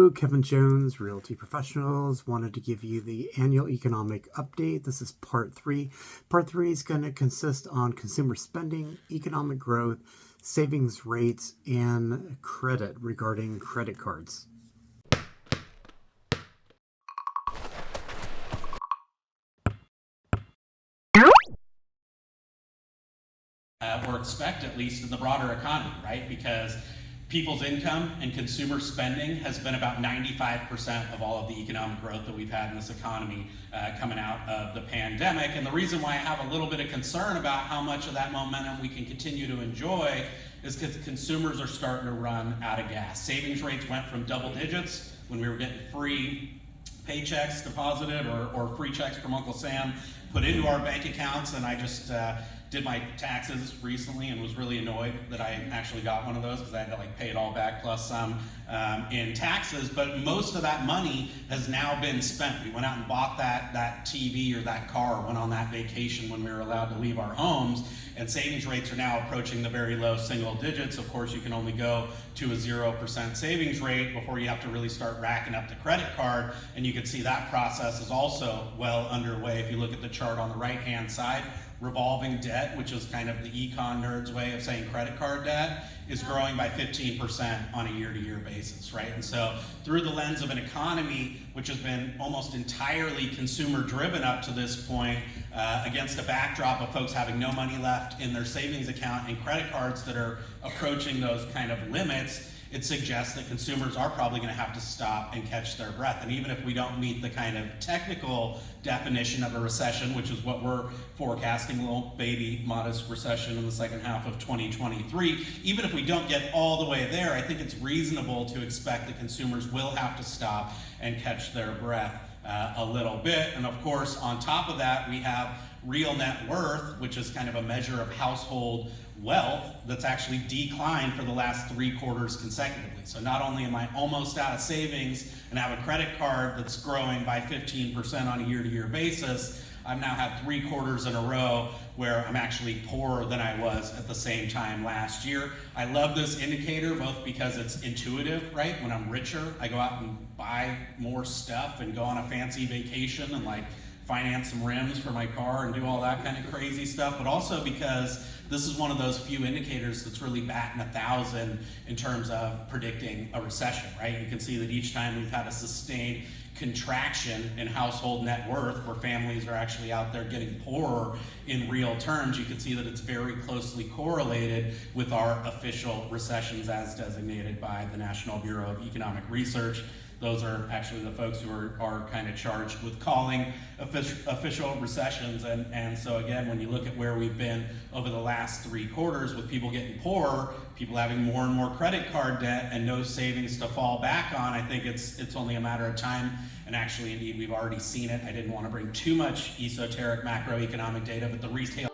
Hello, Kevin Jones, Realty Professionals. Wanted to give you the annual economic update. This is part 3. Part 3 is going to consist on consumer spending, economic growth, savings rates, and credit regarding credit cards. Or expect, at least in the broader economy, right? Because people's income and consumer spending has been about 95% of all of the economic growth that we've had in this economy coming out of the pandemic. And the reason why I have a little bit of concern about how much of that momentum we can continue to enjoy is because consumers are starting to run out of gas. Savings rates went from double digits when we were getting free paychecks deposited or free checks from Uncle Sam put into our bank accounts, and I just did my taxes recently and was really annoyed that I actually got one of those because I had to pay it all back plus some in taxes. But most of that money has now been spent. We went out and bought that TV or that car, went on that vacation when we were allowed to leave our homes, and savings rates are now approaching the very low single digits. Of course, you can only go to a 0% savings rate before you have to really start racking up the credit card, and you can see that process is also well underway. If you look at the chart on the right-hand side, revolving debt, which is kind of the econ nerd's way of saying credit card debt, is growing by 15% on a year-to-year basis, right? And so through the lens of an economy which has been almost entirely consumer-driven up to this point, against a backdrop of folks having no money left in their savings account and credit cards that are approaching those kind of limits, it suggests that consumers are probably going to have to stop and catch their breath. And even if we don't meet the kind of technical definition of a recession, which is what we're forecasting, a little baby modest recession in the second half of 2023, even if we don't get all the way there, I think it's reasonable to expect that consumers will have to stop and catch their breath a little bit. And of course, on top of that, we have real net worth, which is kind of a measure of household wealth that's actually declined for the last 3 quarters consecutively. So not only am I almost out of savings and have a credit card that's growing by 15% on a year-to-year basis, I've now had 3 quarters in a row where I'm actually poorer than I was at the same time last year. I love this indicator both because it's intuitive, right? When I'm richer, I go out and buy more stuff and go on a fancy vacation and finance some rims for my car and do all that kind of crazy stuff, but also because this is one of those few indicators that's really batting 1,000 in terms of predicting a recession, right? You can see that each time we've had a sustained contraction in household net worth where families are actually out there getting poorer in real terms, you can see that it's very closely correlated with our official recessions as designated by the National Bureau of Economic Research. Those are actually the folks who are kind of charged with calling official recessions. And so again, when you look at where we've been over the last 3 quarters with people getting poorer, people having more and more credit card debt and no savings to fall back on, I think it's only a matter of time. And actually, indeed, we've already seen it. I didn't want to bring too much esoteric macroeconomic data, but the retail